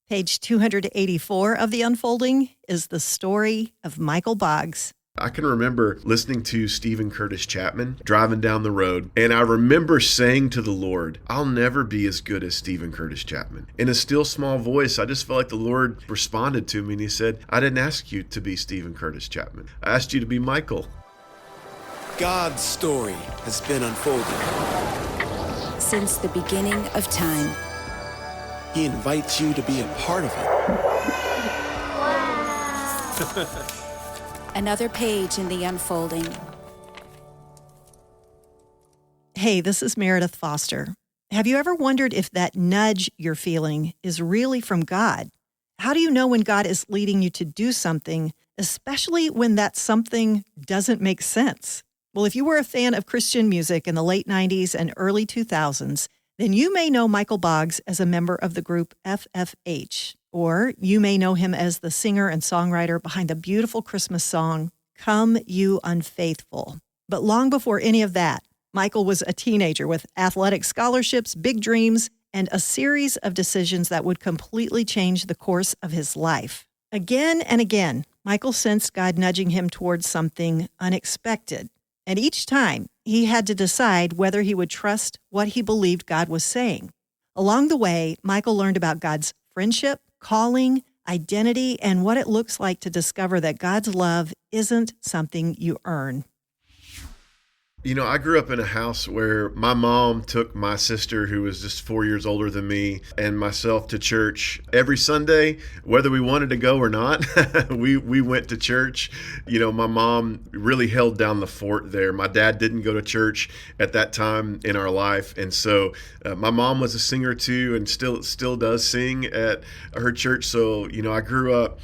Page 284 of The Unfolding is the story of Michael Boggs. I can remember listening to Stephen Curtis Chapman driving down the road, and I remember saying to the Lord, I'll never be as good as Stephen Curtis Chapman. In a still small voice, I just felt like the Lord responded to me, and he said, I didn't ask you to be Stephen Curtis Chapman. I asked you to be Michael. God's story has been unfolding. Since the beginning of time. He invites you to be a part of it. Wow. Another page in The Unfolding. Hey, this is Meredith Foster. Have you ever wondered if that nudge you're feeling is really from God? How do you know when God is leading you to do something, especially when that something doesn't make sense? Well, if you were a fan of Christian music in the late 90s and early 2000s, then you may know Michael Boggs as a member of the group FFH, or you may know him as the singer and songwriter behind the beautiful Christmas song, Come You Unfaithful. But long before any of that, Michael was a teenager with athletic scholarships, big dreams, and a series of decisions that would completely change the course of his life. Again and again, Michael sensed God nudging him towards something unexpected. And each time, he had to decide whether he would trust what he believed God was saying. Along the way, Michael learned about God's friendship, calling, identity, and what it looks like to discover that God's love isn't something you earn. You know, I grew up in a house where my mom took my sister, who was just 4 years older than me, and myself to church every Sunday, whether we wanted to go or not. we went to church. You know, my mom really held down the fort there. My dad didn't go to church at that time in our life, and so my mom was a singer too, and still does sing at her church. So, you know, I grew up.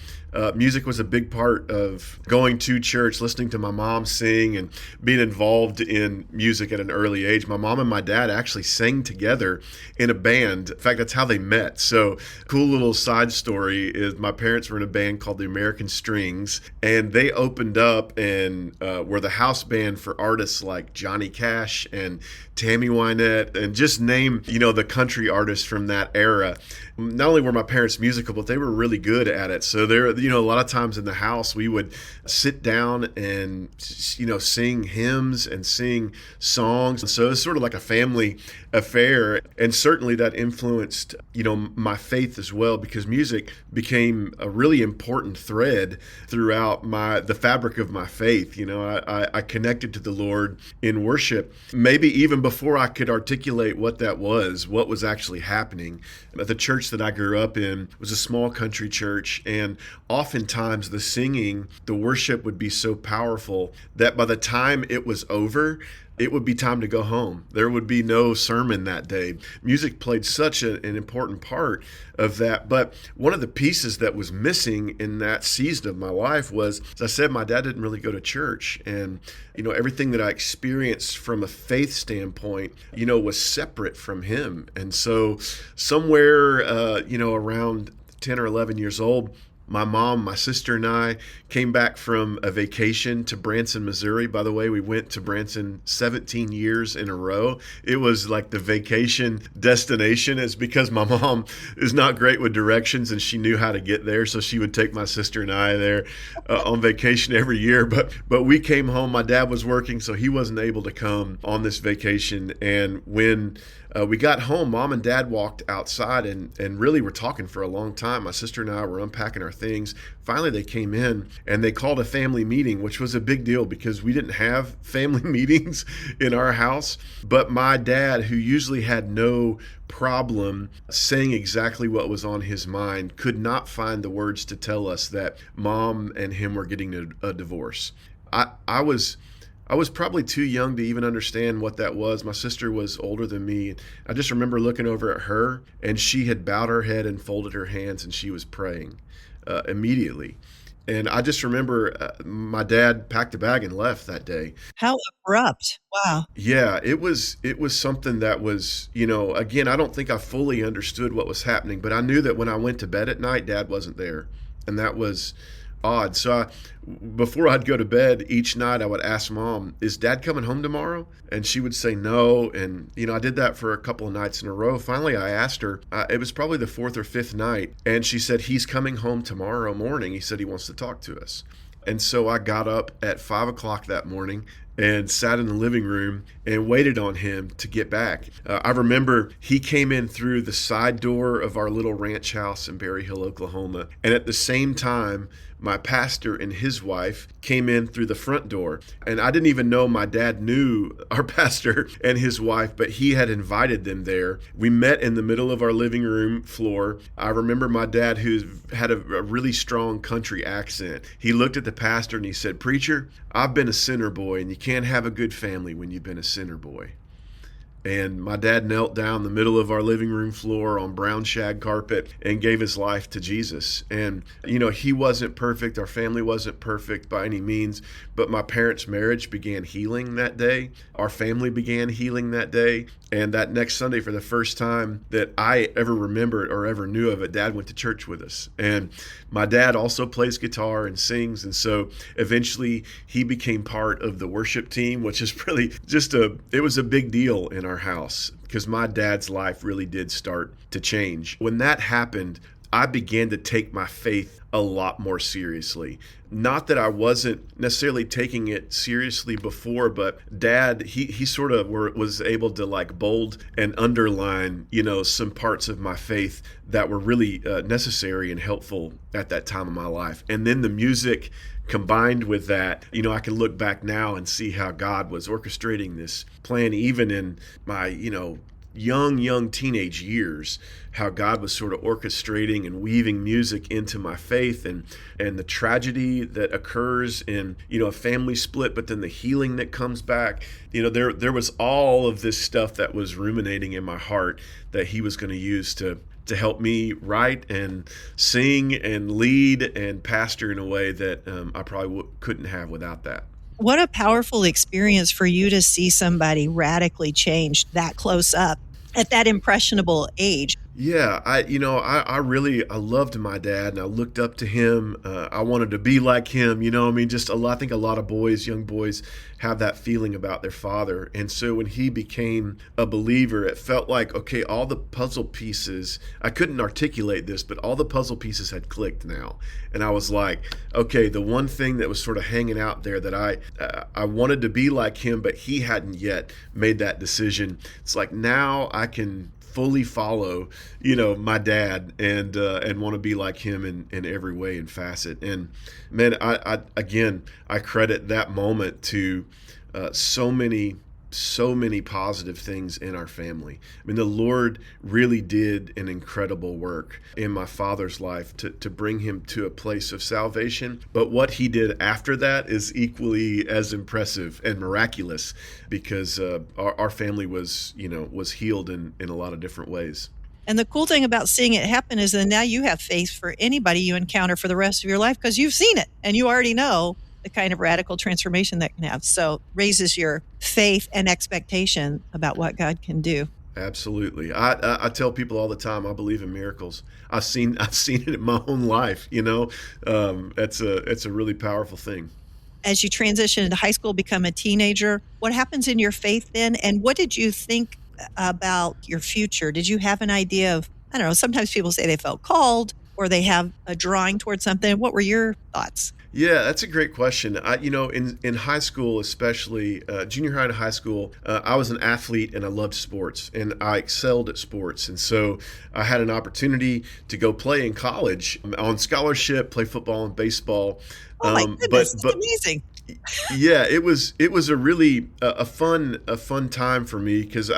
Music was a big part of going to church, listening to my mom sing, and being involved in music at an early age. My mom and my dad actually sang together in a band. In fact, that's how they met. So, cool little side story is my parents were in a band called the American Strings, and they opened up and were the house band for artists like Johnny Cash and Tammy Wynette, and just name, you know, the country artists from that era. Not only were my parents musical, but they were really good at it. So there, you know, a lot of times in the house, we would sit down and, you know, sing hymns and sing songs. So it's sort of like a family affair. And certainly that influenced, you know, my faith as well, because music became a really important thread throughout the fabric of my faith. You know, I connected to the Lord in worship, maybe even before I could articulate what that was, what was actually happening. The church that I grew up in was a small country church, and oftentimes the singing, the worship would be so powerful that by the time it was over, it would be time to go home. There would be no sermon that day. Music played such an important part of that. But one of the pieces that was missing in that season of my life was, as I said, my dad didn't really go to church. And, you know, everything that I experienced from a faith standpoint, you know, was separate from him. And so somewhere, you know, around 10 or 11 years old, my mom, my sister, and I came back from a vacation to Branson, Missouri. By the way, we went to Branson 17 years in a row. It was like the vacation destination. It's because my mom is not great with directions, and she knew how to get there, so she would take my sister and I there on vacation every year. But we came home. My dad was working, so he wasn't able to come on this vacation. And when we got home, Mom and Dad walked outside and really were talking for a long time. My sister and I were unpacking our things. Finally, they came in and they called a family meeting, which was a big deal because we didn't have family meetings in our house. But my dad, who usually had no problem saying exactly what was on his mind, could not find the words to tell us that Mom and him were getting a divorce. I was probably too young to even understand what that was. My sister was older than me. I just remember looking over at her, and she had bowed her head and folded her hands, and she was praying immediately. And I just remember my dad packed a bag and left that day. How abrupt. Wow. Yeah, it was something that was, you know, again, I don't think I fully understood what was happening, but I knew that when I went to bed at night, Dad wasn't there. And that was odd. So before I'd go to bed each night, I would ask Mom, is Dad coming home tomorrow? And she would say no. And, I did that for a couple of nights in a row. Finally, I asked her, it was probably the fourth or fifth night. And she said, he's coming home tomorrow morning. He said he wants to talk to us. And so I got up at 5 o'clock that morning and sat in the living room and waited on him to get back. I remember he came in through the side door of our little ranch house in Berry Hill, Oklahoma. And at the same time, my pastor and his wife came in through the front door. And I didn't even know my dad knew our pastor and his wife, but he had invited them there. We met in the middle of our living room floor. I remember my dad, who had a really strong country accent. He looked at the pastor and he said, "Preacher, I've been a sinner boy, and you can't have a good family when you've been a sinner boy." And my dad knelt down the middle of our living room floor on brown shag carpet and gave his life to Jesus. And, he wasn't perfect. Our family wasn't perfect by any means. But my parents' marriage began healing that day. Our family began healing that day. And that next Sunday, for the first time that I ever remembered or ever knew of it, Dad went to church with us. And my dad also plays guitar and sings. And so eventually he became part of the worship team, which is really it was a big deal in our house because my dad's life really did start to change. When that happened, I began to take my faith a lot more seriously. Not that I wasn't necessarily taking it seriously before, but Dad, he sort of was able to bold and underline, some parts of my faith that were really necessary and helpful at that time of my life. And then the music combined with that, I can look back now and see how God was orchestrating this plan, even in my, young teenage years, how God was sort of orchestrating and weaving music into my faith and the tragedy that occurs in, a family split, but then the healing that comes back. There was all of this stuff that was ruminating in my heart that he was going to use to help me write and sing and lead and pastor in a way that I probably couldn't have without that. What a powerful experience for you to see somebody radically changed that close up at that impressionable age. Yeah, I loved my dad, and I looked up to him. I wanted to be like him, I think a lot of young boys have that feeling about their father. And so when he became a believer, it felt like, okay, all the puzzle pieces, I couldn't articulate this, but all the puzzle pieces had clicked now. And I was like, okay, the one thing that was sort of hanging out there that I wanted to be like him, but he hadn't yet made that decision. It's like now I can fully follow, my dad and want to be like him in every way and facet. And man, I credit that moment to so many positive things in our family. I mean, the Lord really did an incredible work in my father's life to bring him to a place of salvation. But what he did after that is equally as impressive and miraculous because our family was healed in a lot of different ways. And the cool thing about seeing it happen is that now you have faith for anybody you encounter for the rest of your life because you've seen it and you already know the kind of radical transformation that can have. So raises your faith and expectation about what God can do. Absolutely. I tell people all the time, I believe in miracles. I've seen it in my own life, it's a really powerful thing. As you transition into high school, become a teenager, what happens in your faith then? And what did you think about your future? Did you have an idea of, I don't know, sometimes people say they felt called or they have a drawing towards something. What were your thoughts? Yeah, that's a great question. In high school, especially junior high and high school, I was an athlete and I loved sports and I excelled at sports. And so I had an opportunity to go play in college on scholarship, play football and baseball. Oh my goodness, that's amazing. Yeah, it was a really a fun time for me because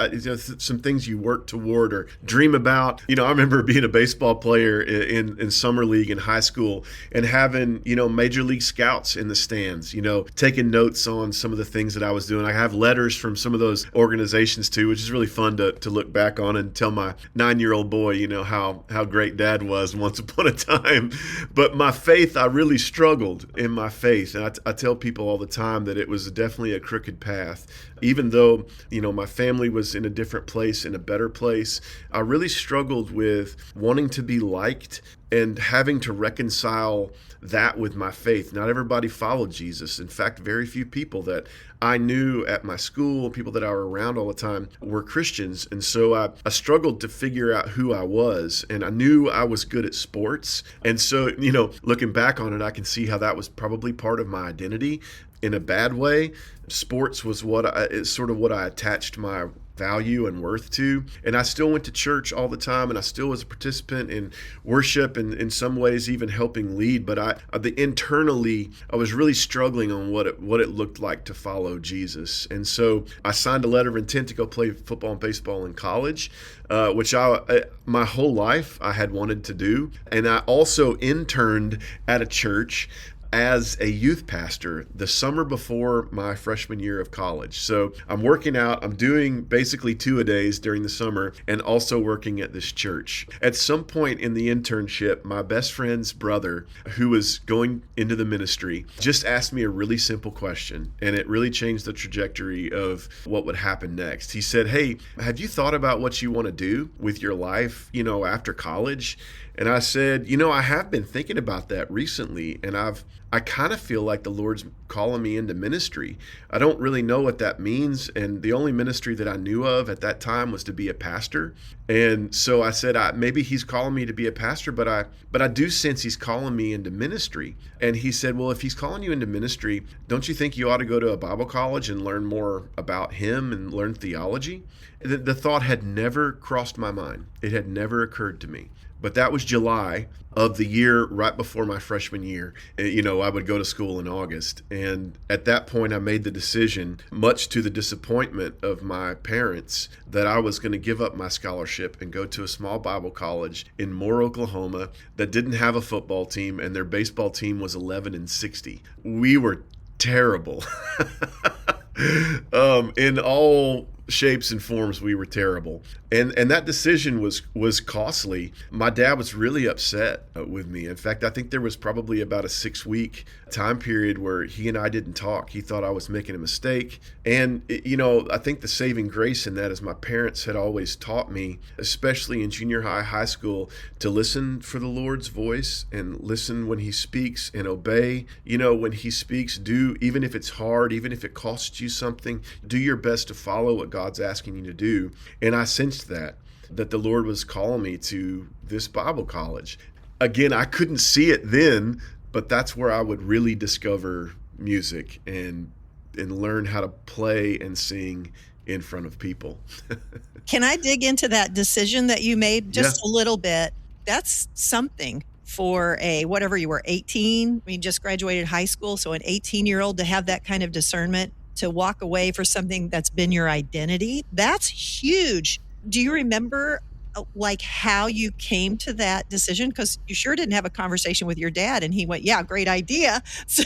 some things you work toward or dream about. I remember being a baseball player in summer league in high school and having major league scouts in the stands. Taking notes on some of the things that I was doing. I have letters from some of those organizations too, which is really fun to look back on and tell my 9-year-old boy how great Dad was once upon a time. But my faith, I really struggled in my faith, and I tell people all the time that it was definitely a crooked path. Even though, my family was in a different place, in a better place, I really struggled with wanting to be liked and having to reconcile that with my faith. Not everybody followed Jesus. In fact, very few people that I knew at my school, people that I were around all the time, were Christians. And so I struggled to figure out who I was. And I knew I was good at sports. And so, looking back on it, I can see how that was probably part of my identity in a bad way. Sports was it's sort of what I attached my value and worth to. And I still went to church all the time, and I still was a participant in worship and in some ways even helping lead. But internally, I was really struggling on what it looked like to follow Jesus. And so I signed a letter of intent to go play football and baseball in college, which my whole life I had wanted to do. And I also interned at a church as a youth pastor the summer before my freshman year of college. So I'm working out, I'm doing basically 2-a-days during the summer and also working at this church. At some point in the internship, my best friend's brother, who was going into the ministry, just asked me a really simple question, and it really changed the trajectory of what would happen next. He said, "Hey, have you thought about what you want to do with your life, after college?" And I said, I have been thinking about that recently, and I kind of feel like the Lord's calling me into ministry. I don't really know what that means, and the only ministry that I knew of at that time was to be a pastor. And so I said, maybe He's calling me to be a pastor, but I do sense He's calling me into ministry. And he said, "Well, if He's calling you into ministry, don't you think you ought to go to a Bible college and learn more about Him and learn theology?" The thought had never crossed my mind. It had never occurred to me. But that was July of the year right before my freshman year. I would go to school in August. And at that point, I made the decision, much to the disappointment of my parents, that I was going to give up my scholarship and go to a small Bible college in Moore, Oklahoma, that didn't have a football team, and their baseball team was 11-60. We were terrible. In all shapes and forms, we were terrible. And that decision was costly. My dad was really upset with me. In fact, I think there was probably about a 6-week time period where he and I didn't talk. He thought I was making a mistake. And, I think the saving grace in that is my parents had always taught me, especially in junior high school, to listen for the Lord's voice and listen when He speaks and obey. When He speaks, do, even if it's hard, even if it costs you something, do your best to follow what God's asking you to do. And I sensed that the Lord was calling me to this Bible college. Again, I couldn't see it then, but that's where I would really discover music and learn how to play and sing in front of people. Can I dig into that decision that you made just Yeah. a little bit? That's something for whatever you were, 18, just graduated high school. So an 18-year-old to have that kind of discernment, to walk away for something that's been your identity, that's huge. Do you remember how you came to that decision? Because you sure didn't have a conversation with your dad and he went, "Yeah, great idea." So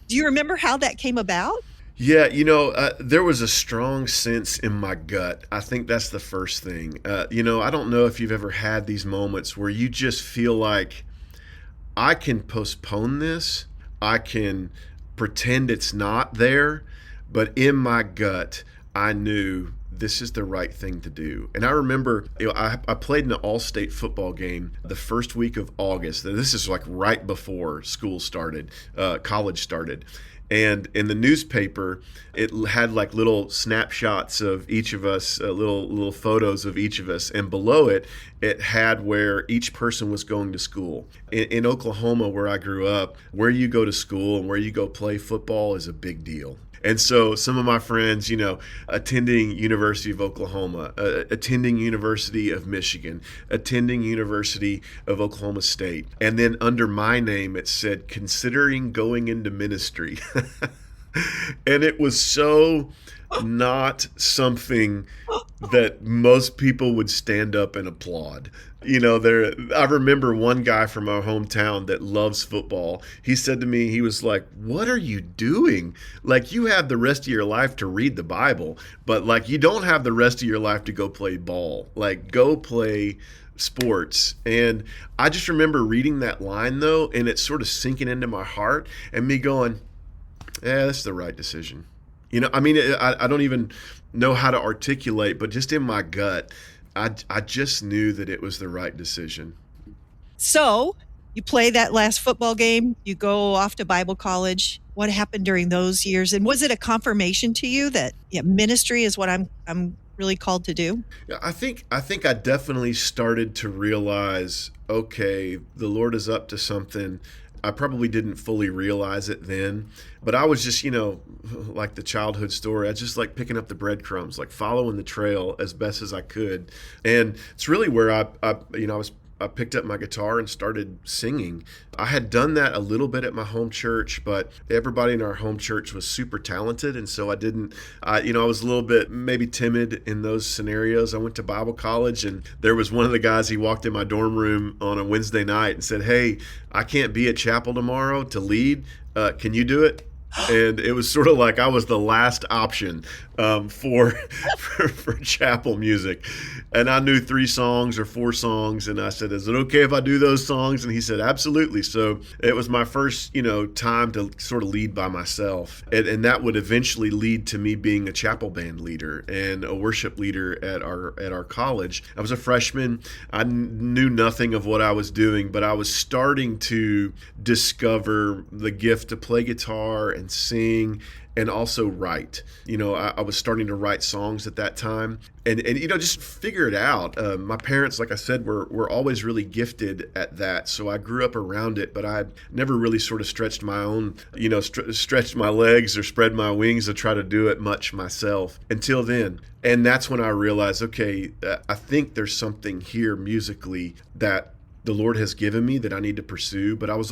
do you remember how that came about? Yeah, there was a strong sense in my gut. I think that's the first thing. I don't know if you've ever had these moments where you just feel like, I can postpone this. I can pretend it's not there. But in my gut, I knew this is the right thing to do. And I remember, I played in an all-state football game the first week of August. This is like right before school started, college started. And in the newspaper, it had like little snapshots of each of us, little photos of each of us. And below it, it had where each person was going to school. In Oklahoma, where I grew up, where you go to school and where you go play football is a big deal. And so some of my friends, attending University of Oklahoma, attending University of Michigan, attending University of Oklahoma State. And then under my name, it said, considering going into ministry. And it was so not something that most people would stand up and applaud. I remember one guy from our hometown that loves football. He said to me, he was like, "What are you doing? Like, you have the rest of your life to read the Bible, but like, you don't have the rest of your life to go play ball. Like, go play sports." And I just remember reading that line though, and it sort of sinking into my heart and me going, "Yeah, that's the right decision." I don't even know how to articulate, but just in my gut, I just knew that it was the right decision. So you play that last football game, you go off to Bible college. What happened during those years? And was it a confirmation to you that ministry is what I'm really called to do? Yeah, I think I definitely started to realize, okay, the Lord is up to something. I probably didn't fully realize it then, but I was just, like the childhood story. I just like picking up the breadcrumbs, like following the trail as best as I could. And it's really where I picked up my guitar and started singing. I had done that a little bit at my home church, but everybody in our home church was super talented. And so I was a little bit maybe timid in those scenarios. I went to Bible college, and there was one of the guys, he walked in my dorm room on a Wednesday night and said, "Hey, I can't be at chapel tomorrow to lead. Can you do it?" And it was sort of like I was the last option for chapel music. And I knew 3 songs or 4 songs. And I said, "Is it okay if I do those songs?" And he said, "Absolutely." So it was my first, time to sort of lead by myself. And that would eventually lead to me being a chapel band leader and a worship leader at our college. I was a freshman. I knew nothing of what I was doing, but I was starting to discover the gift to play guitar and sing and also write. I was starting to write songs at that time and just figure it out. My parents, like I said, were always really gifted at that. So I grew up around it, but I never really sort of stretched my own, stretched my legs or spread my wings to try to do it much myself until then. And that's when I realized, okay, I think there's something here musically that the Lord has given me that I need to pursue. But I was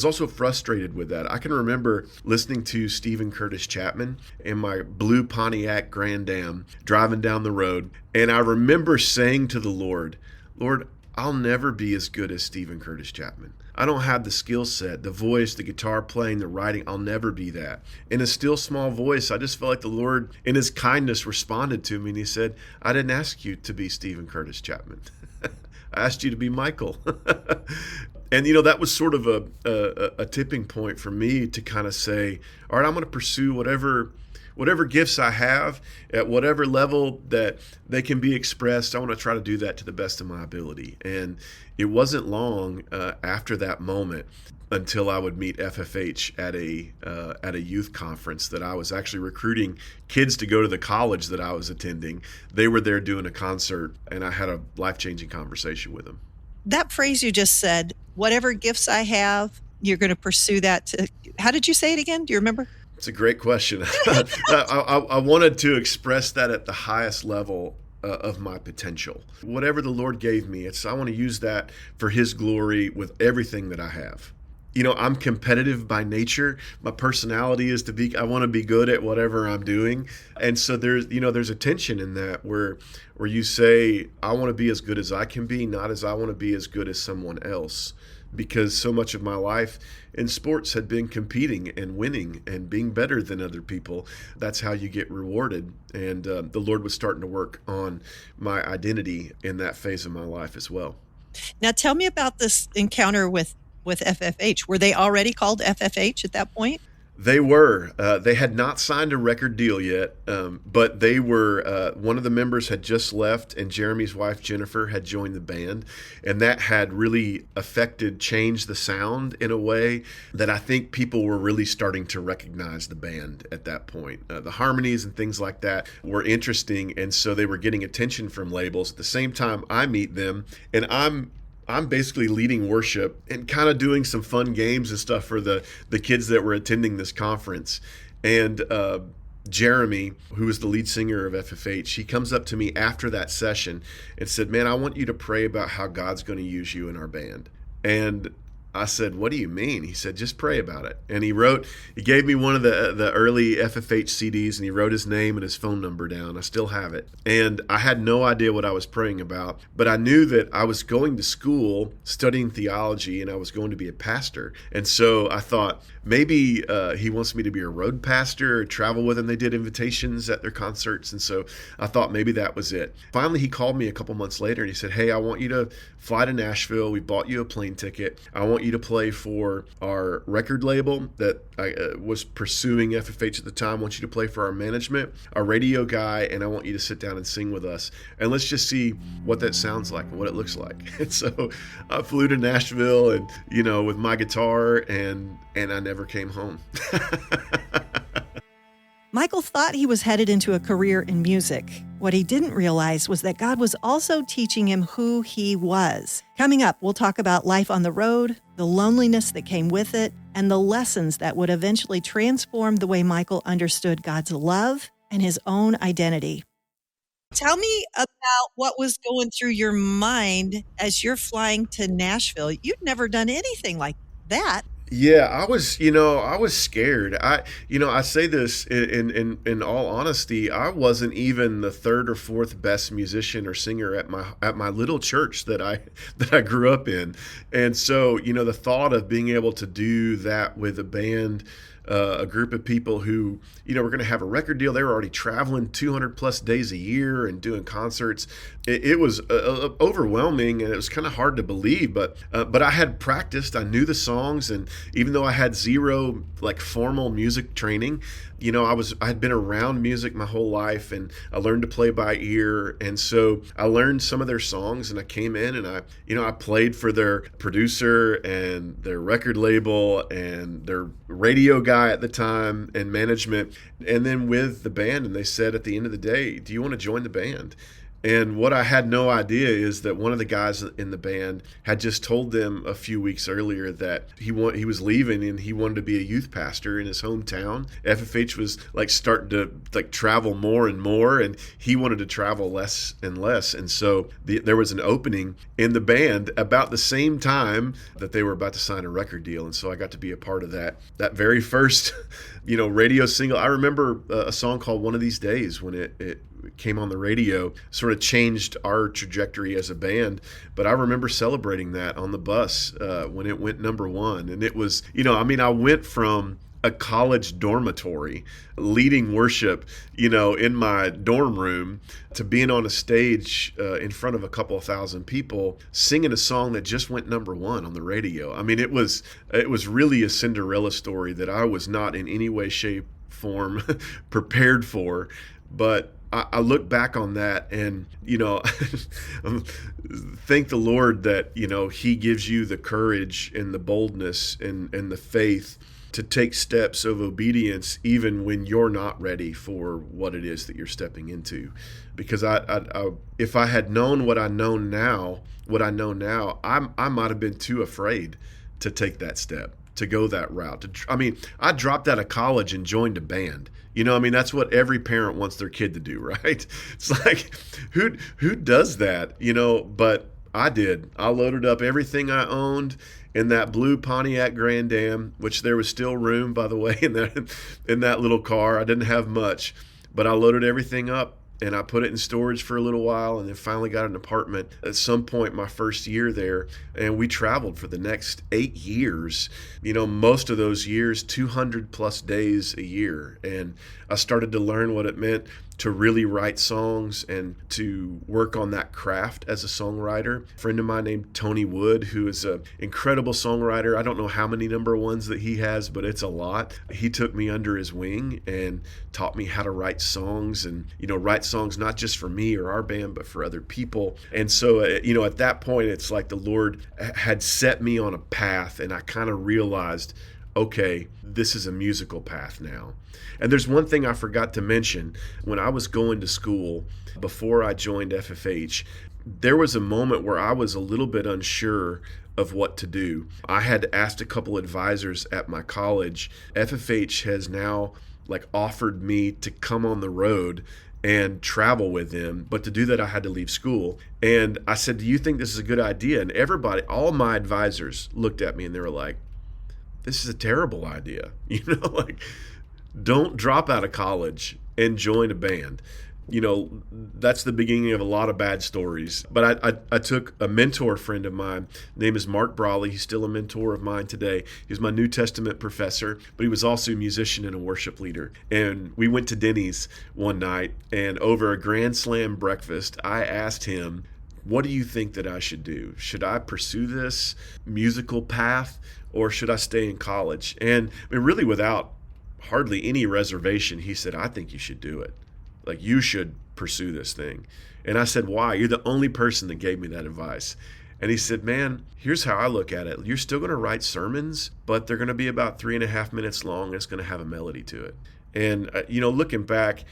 also frustrated with that. I can remember listening to Stephen Curtis Chapman in my blue Pontiac Grand Am driving down the road. And I remember saying to the Lord, I'll never be as good as Stephen Curtis Chapman. I don't have the skill set, the voice, the guitar playing, the writing. I'll never be that. In a still small voice, I just felt like the Lord in his kindness responded to me. And he said, "I didn't ask you to be Stephen Curtis Chapman. I asked you to be Michael." And, that was sort of a tipping point for me to kind of say, all right, I'm going to pursue whatever gifts I have at whatever level that they can be expressed. I want to try to do that to the best of my ability. And it wasn't long after that moment until I would meet FFH at a youth conference that I was actually recruiting kids to go to the college that I was attending. They were there doing a concert, and I had a life-changing conversation with them. That phrase you just said, whatever gifts I have, you're going to pursue that. How did you say it again? Do you remember? It's a great question. I wanted to express that at the highest level of my potential. Whatever the Lord gave me, I want to use that for His glory with everything that I have. I'm competitive by nature. My personality is I want to be good at whatever I'm doing. And so there's a tension in that where you say, I want to be as good as I can be, not as I want to be as good as someone else. Because so much of my life in sports had been competing and winning and being better than other people. That's how you get rewarded. And the Lord was starting to work on my identity in that phase of my life as well. Now tell me about this encounter with FFH. Were they already called FFH at that point? They were. They had not signed a record deal yet, but they were. One of the members had just left, and Jeremy's wife, Jennifer, had joined the band. And that had really changed the sound in a way that I think people were really starting to recognize the band at that point. The harmonies and things like that were interesting, and so they were getting attention from labels. At the same time, I meet them, and I'm basically leading worship and kind of doing some fun games and stuff for the kids that were attending this conference. And Jeremy, who is the lead singer of FFH, he comes up to me after that session and said, "Man, I want you to pray about how God's going to use you in our band." And I said, "What do you mean?" He said, "Just pray about it." And he gave me one of the early FFH CDs, and he wrote his name and his phone number down. I still have it. And I had no idea what I was praying about, but I knew that I was going to school studying theology, and I was going to be a pastor. And so I thought, maybe he wants me to be a road pastor or travel with him. They did invitations at their concerts. And so I thought maybe that was it. Finally, he called me a couple months later, and he said, "Hey, I want you to fly to Nashville. We bought you a plane ticket. I want want you to play for our record label that I was pursuing FFH at the time. I want you to play for our management, our radio guy, and I want you to sit down and sing with us. And let's just see what that sounds like and what it looks like. And so I flew to Nashville and, with my guitar, and I never came home. Michael thought he was headed into a career in music. What he didn't realize was that God was also teaching him who he was. Coming up, we'll talk about life on the road, the loneliness that came with it, and the lessons that would eventually transform the way Michael understood God's love and his own identity. Tell me about what was going through your mind as you're flying to Nashville. You'd never done anything like that. Yeah, I was scared. I say this in all honesty. I wasn't even the third or fourth best musician or singer at my little church that I grew up in, and so the thought of being able to do that with a band. A group of people who, were going to have a record deal. They were already traveling 200 plus days a year and doing concerts. It was overwhelming, and it was kind of hard to believe. But I had practiced. I knew the songs, and even though I had zero formal music training, I had been around music my whole life, and I learned to play by ear. And so I learned some of their songs, and I came in and I played for their producer and their record label and their radio guy at the time and management, and then with the band. And they said at the end of the day, do you want to join the band? And what I had no idea is that one of the guys in the band had just told them a few weeks earlier that he was leaving and he wanted to be a youth pastor in his hometown. FFH was starting to travel more and more, and he wanted to travel less and less. And so there was an opening in the band about the same time that they were about to sign a record deal. And so I got to be a part of that very first radio single. I remember a song called One of These Days when it came on the radio, sort of changed our trajectory as a band. But I remember celebrating that on the bus when it went number one. And it was, I went from a college dormitory leading worship, in my dorm room, to being on a stage in front of a couple of thousand people singing a song that just went number one on the radio. It was really a Cinderella story that I was not in any way, shape, form prepared for. But I look back on that and, thank the Lord that, he gives you the courage and the boldness and the faith to take steps of obedience even when you're not ready for what it is that you're stepping into. Because if I had known what I know now, I might have been too afraid to take that step, to go that route. I dropped out of college and joined a band. That's what every parent wants their kid to do, right? It's like, who does that? But I did. I loaded up everything I owned in that blue Pontiac Grand Am, which there was still room, by the way, in that little car. I didn't have much, but I loaded everything up and I put it in storage for a little while, and then finally got an apartment at some point my first year there, and we traveled for the next 8 years. Most of those years, 200 plus days a year, and I started to learn what it meant to really write songs and to work on that craft as a songwriter. A friend of mine named Tony Wood, who is an incredible songwriter. I don't know how many number ones that he has, but it's a lot. He took me under his wing and taught me how to write songs and, write songs not just for me or our band, but for other people. And so, at that point, it's like the Lord had set me on a path, and I kind of realized, okay, this is a musical path now. And there's one thing I forgot to mention. When I was going to school, before I joined FFH, there was a moment where I was a little bit unsure of what to do. I had asked a couple advisors at my college. FFH has now offered me to come on the road and travel with them. But to do that, I had to leave school. And I said, do you think this is a good idea? And everybody, all my advisors looked at me and they were like, this is a terrible idea. Don't drop out of college and join a band. That's the beginning of a lot of bad stories. But I took a mentor friend of mine. His name is Mark Brawley. He's still a mentor of mine today. He's my New Testament professor, but he was also a musician and a worship leader. And we went to Denny's one night, and over a Grand Slam breakfast, I asked him what do you think that I should do? Should I pursue this musical path, or should I stay in college? And I mean, really without hardly any reservation, he said, I think you should do it. Like, you should pursue this thing. And I said, why? You're the only person that gave me that advice. And he said, man, here's how I look at it. You're still going to write sermons, but they're going to be about 3.5 minutes long. And it's going to have a melody to it. And, looking back,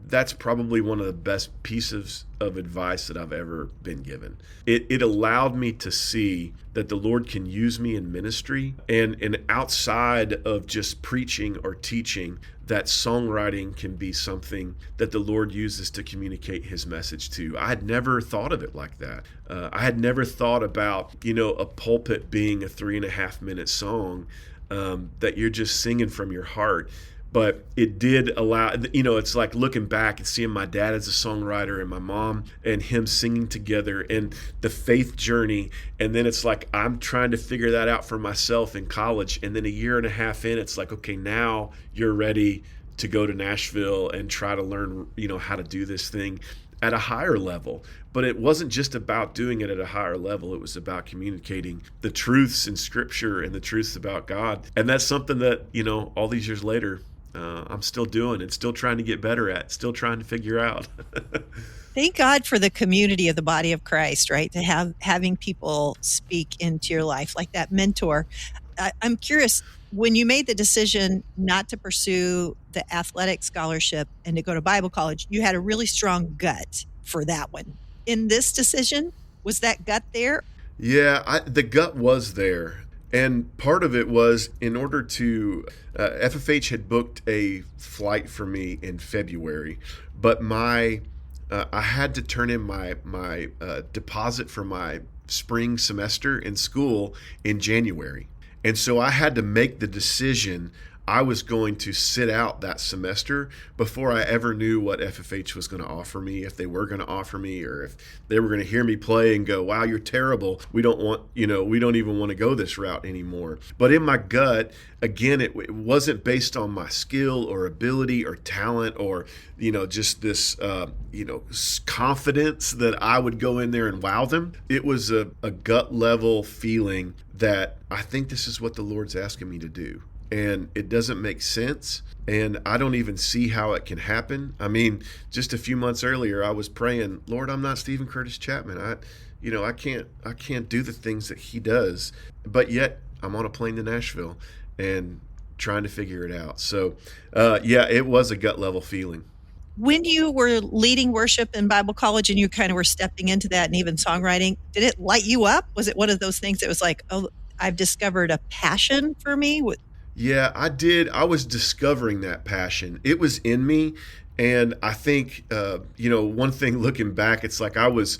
that's probably one of the best pieces of advice that I've ever been given. It allowed me to see that the Lord can use me in ministry, and outside of just preaching or teaching, that songwriting can be something that the Lord uses to communicate his message to. I had never thought of it like that. I had never thought about, a pulpit being a 3.5 minute song that you're just singing from your heart. But it did allow, it's like looking back and seeing my dad as a songwriter and my mom and him singing together and the faith journey. And then it's like I'm trying to figure that out for myself in college. And then 1.5 years in, it's like, okay, now you're ready to go to Nashville and try to learn, how to do this thing at a higher level. But it wasn't just about doing it at a higher level. It was about communicating the truths in Scripture and the truths about God. And that's something that, all these years later, I'm still doing and still trying to get better at, still trying to figure out. Thank God for the community of the body of Christ, right? To having people speak into your life like that mentor. I'm curious, when you made the decision not to pursue the athletic scholarship and to go to Bible college, you had a really strong gut for that one. In this decision, was that gut there? Yeah, the gut was there. And part of it was in order to, FFH had booked a flight for me in February, but I had to turn in my deposit for my spring semester in school in January. And so I had to make the decision I was going to sit out that semester before I ever knew what FFH was going to offer me, if they were going to offer me, or if they were going to hear me play and go, wow, you're terrible. We don't even want to go this route anymore. But in my gut, again, it wasn't based on my skill or ability or talent or, just this, confidence that I would go in there and wow them. It was a gut level feeling that I think this is what the Lord's asking me to do. And it doesn't make sense, and I don't even see how it can happen. I mean, just a few months earlier, I was praying, Lord, I'm not Stephen Curtis Chapman. I can't do the things that he does, but yet I'm on a plane to Nashville and trying to figure it out. So, it was a gut level feeling. When you were leading worship in Bible college and you kind of were stepping into that and even songwriting, did it light you up? Was it one of those things that was like, oh, I've discovered a passion for me? Yeah, I did. I was discovering that passion. It was in me. And I think, one thing looking back, it's like I was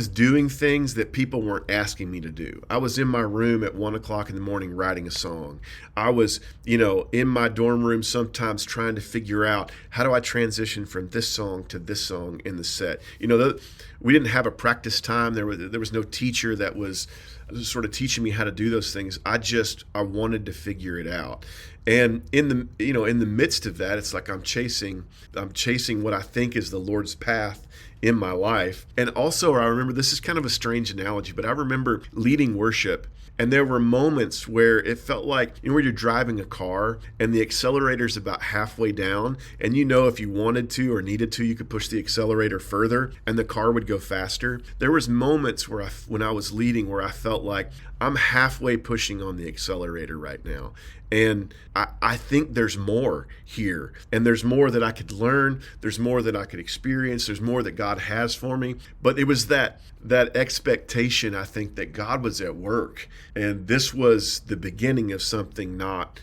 doing things that people weren't asking me to do. I was in my room at 1:00 in the morning writing a song. I was, in my dorm room sometimes trying to figure out how do I transition from this song to this song in the set. We didn't have a practice time. There was no teacher that was sort of teaching me how to do those things. I wanted to figure it out. And in the midst of that, it's like I'm chasing what I think is the Lord's path in my life. And also, I remember, this is kind of a strange analogy, but I remember leading worship, and there were moments where it felt like, where you're driving a car and the accelerator's about halfway down, and if you wanted to or needed to, you could push the accelerator further and the car would go faster. There was moments where when I was leading, where I felt like I'm halfway pushing on the accelerator right now. And I think there's more here, and there's more that I could learn. There's more that I could experience. There's more that God has for me. But it was that expectation, I think, that God was at work. And this was the beginning of something, not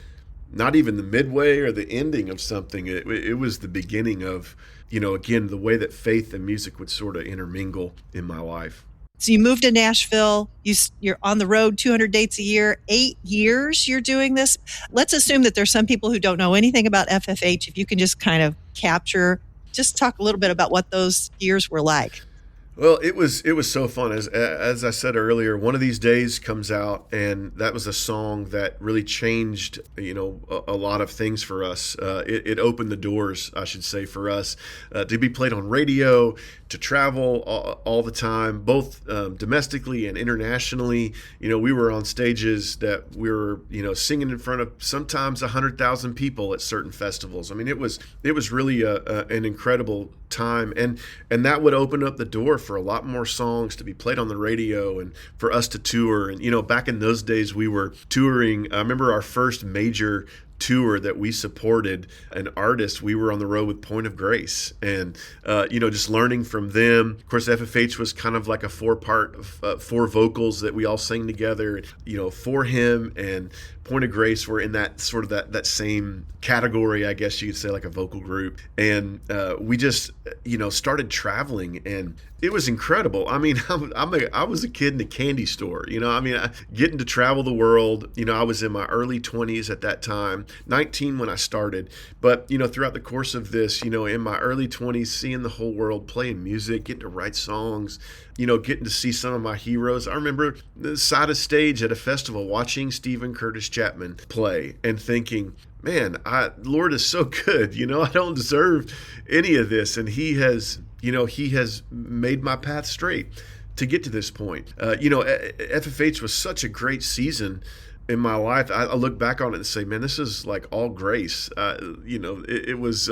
even the midway or the ending of something. It was the beginning of, again, the way that faith and music would sort of intermingle in my life. So you moved to Nashville, you're on the road 200 dates a year, 8 years you're doing this. Let's assume that there's some people who don't know anything about FFH. If you can just kind of talk a little bit about what those years were like. Well, it was so fun. As I said earlier, One of These Days comes out, and that was a song that really changed, a lot of things for us. It opened the doors, I should say, for us to be played on radio, to travel all the time, both domestically and internationally. We were on stages that we were, singing in front of sometimes 100,000 people at certain festivals. I mean, it was really an incredible time, and that would open up the door for a lot more songs to be played on the radio and for us to tour. And back in those days, we were touring. I remember our first major tour that we supported an artist. We were on the road with Point of Grace, and just learning from them. Of course, FFH was kind of like a four vocals that we all sang together. For him and Point of Grace were in that sort of that same category, I guess you could say, like a vocal group. And we just started traveling, and it was incredible. I mean, I was a kid in a candy store. Getting to travel the world. I was in my early 20s at that time, 19 when I started. But throughout the course of this, in my early 20s, seeing the whole world, playing music, getting to write songs, getting to see some of my heroes. I remember the side of stage at a festival watching Stephen Curtis Chapman play and thinking, man, Lord is so good. I don't deserve any of this, and He has made my path straight to get to this point. FFH was such a great season in my life. I look back on it and say, man, this is like all grace. It was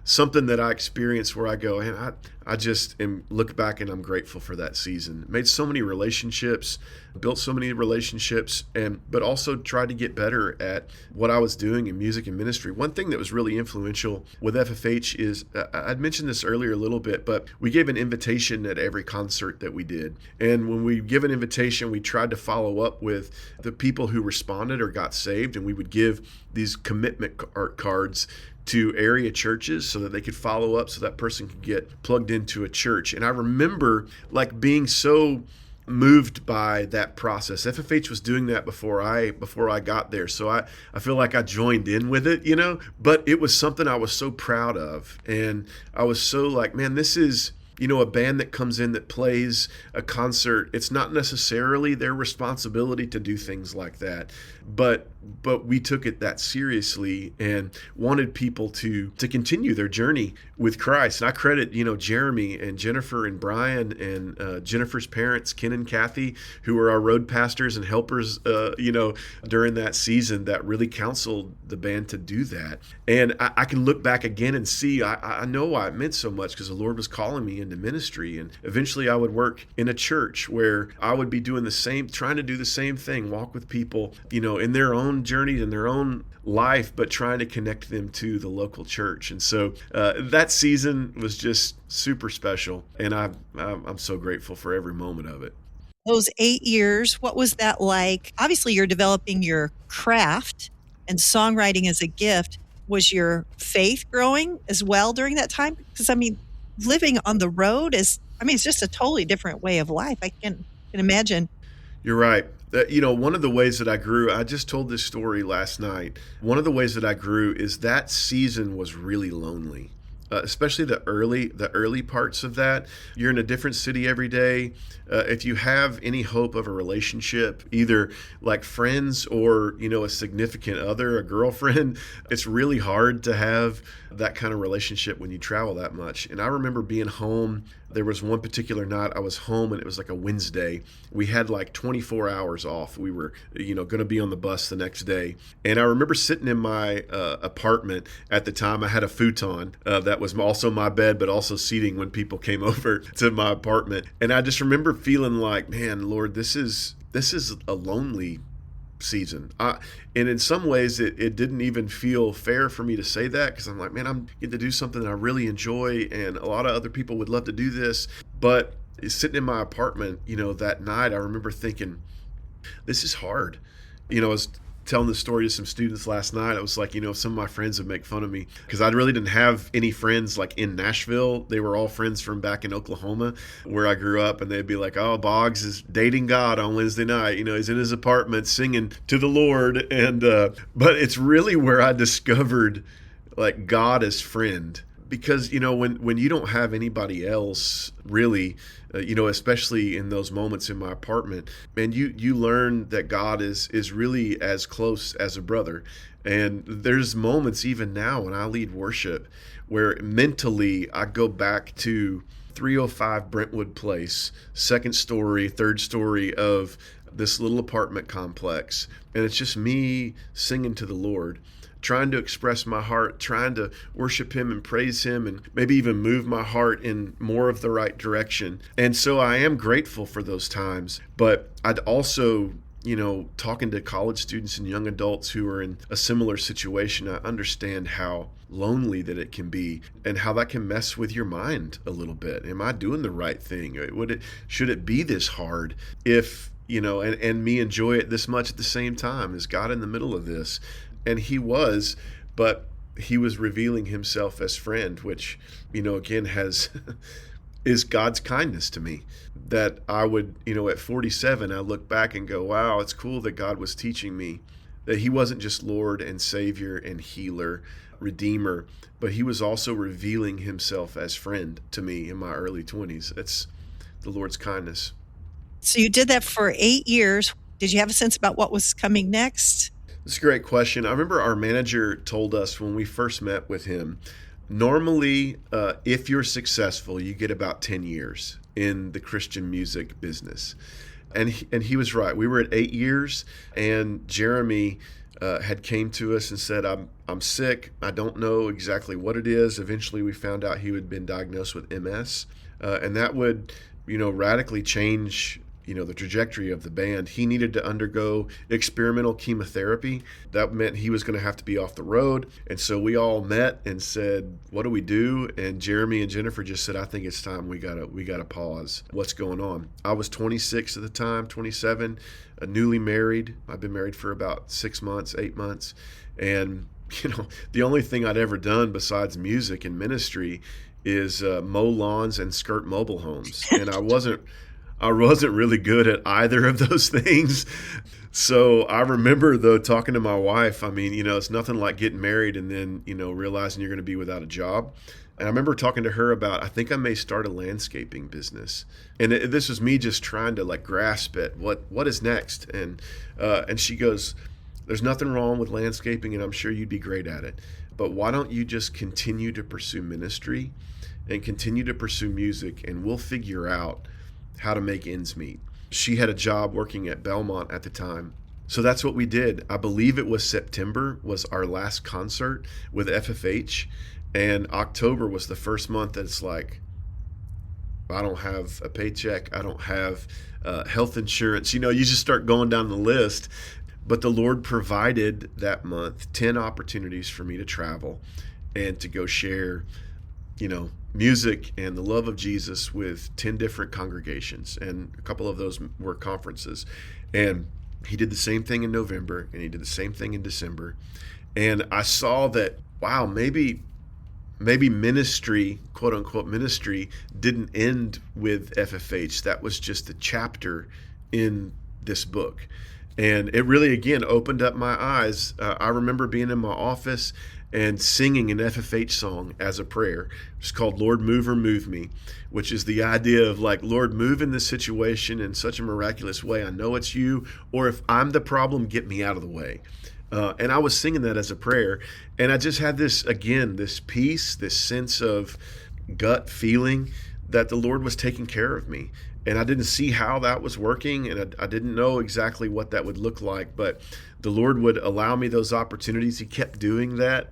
something that I experienced where I go, and I just look back and I'm grateful for that season. Made so many relationships, built so many relationships, but also tried to get better at what I was doing in music and ministry. One thing that was really influential with FFH is, I'd mentioned this earlier a little bit, but we gave an invitation at every concert that we did. And when we give an invitation, we tried to follow up with the people who responded or got saved, and we would give these commitment cards to area churches so that they could follow up, so that person could get plugged into a church. And I remember being so moved by that process. FFH was doing that before I got there. So I feel like I joined in with it, but it was something I was so proud of. And I was so like, man, this is, a band that comes in that plays a concert. It's not necessarily their responsibility to do things like that, but we took it that seriously and wanted people to continue their journey with Christ. And I credit, Jeremy and Jennifer and Brian and Jennifer's parents, Ken and Kathy, who were our road pastors and helpers, during that season, that really counseled the band to do that. And I can look back again and see, I know why it meant so much, because the Lord was calling me into ministry. And eventually I would work in a church where I would be doing trying to do the same thing, walk with people, in their own journey, in their own life, but trying to connect them to the local church. And so that season was just super special, and I'm so grateful for every moment of it. Those 8 years, what was that like? Obviously, you're developing your craft, and songwriting as a gift. Was your faith growing as well during that time? Because, living on the road it's just a totally different way of life. I can imagine. You're right. One of the ways that I grew, I just told this story last night. One of the ways that I grew is that season was really lonely. Especially the early parts of that. You're in a different city every day. If you have any hope of a relationship, either like friends or, a significant other, a girlfriend, it's really hard to have that kind of relationship when you travel that much. And I remember being home. There was one particular night I was home, and it was like a Wednesday. We had like 24 hours off. We were, going to be on the bus the next day. And I remember sitting in my apartment at the time. I had a futon that was also my bed, but also seating when people came over to my apartment. And I just remember feeling like, man, Lord, this is a lonely season. And in some ways it didn't even feel fair for me to say that, because I'm like, man, I'm getting to do something that I really enjoy, and a lot of other people would love to do this. But sitting in my apartment, that night, I remember thinking, this is hard. I was telling this story to some students last night. I was like, some of my friends would make fun of me because I really didn't have any friends like in Nashville. They were all friends from back in Oklahoma where I grew up, and they'd be like, oh, Boggs is dating God on Wednesday night. He's in his apartment singing to the Lord. And but it's really where I discovered like God as friend, because when you don't have anybody else really, especially in those moments in my apartment, man, you learn that God is really as close as a brother. And there's moments even now when I lead worship where mentally I go back to 305 Brentwood Place, second story, third story of this little apartment complex, and it's just me singing to the Lord, trying to express my heart, trying to worship him and praise him, and maybe even move my heart in more of the right direction. And so I am grateful for those times, but I'd also, talking to college students and young adults who are in a similar situation, I understand how lonely that it can be and how that can mess with your mind a little bit. Am I doing the right thing? Should it be this hard if, and me enjoy it this much at the same time? Is God in the middle of this? And he was, but he was revealing himself as friend, which, again, is God's kindness to me. That I would, at 47, I look back and go, wow, it's cool that God was teaching me that he wasn't just Lord and Savior and healer, Redeemer, but he was also revealing himself as friend to me in my early 20s. It's the Lord's kindness. So you did that for 8 years. Did you have a sense about what was coming next? That's a great question. I remember our manager told us when we first met with him, normally, if you're successful, you get about 10 years in the Christian music business. And he was right. We were at 8 years, and Jeremy had came to us and said, I'm sick. I don't know exactly what it is. Eventually, we found out he had been diagnosed with MS, and that would, radically change the trajectory of the band. He needed to undergo experimental chemotherapy. That meant he was going to have to be off the road. And so we all met and said, what do we do? And Jeremy and Jennifer just said, I think it's time we gotta pause. What's going on? I was 26 at the time, 27, newly married. I've been married for about 6 months, 8 months. And, the only thing I'd ever done besides music and ministry is mow lawns and skirt mobile homes. And I wasn't really good at either of those things. So I remember, though, talking to my wife, it's nothing like getting married and then, realizing you're going to be without a job. And I remember talking to her about, I think I may start a landscaping business. And this was me just trying to grasp at what is next. And she goes, there's nothing wrong with landscaping, and I'm sure you'd be great at it. But why don't you just continue to pursue ministry and continue to pursue music, and we'll figure out how to make ends meet. She had a job working at Belmont at the time. So that's what we did. I believe it was September was our last concert with FFH. And October was the first month that it's like, I don't have a paycheck. I don't have health insurance. You just start going down the list. But the Lord provided that month 10 opportunities for me to travel and to go share, music and the love of Jesus with 10 different congregations, and a couple of those were conferences. And he did the same thing in November, and he did the same thing in December. And I saw that, wow, maybe ministry, quote unquote ministry, didn't end with FFH. That was just a chapter in this book. And it really, again, opened up my eyes. I remember being in my office and singing an FFH song as a prayer. It's called Lord, Move or Move Me, which is the idea of Lord, move in this situation in such a miraculous way. I know it's you, or if I'm the problem, get me out of the way. And I was singing that as a prayer. And I just had this peace, this sense of gut feeling that the Lord was taking care of me. And I didn't see how that was working, and I didn't know exactly what that would look like, but the Lord would allow me those opportunities. He kept doing that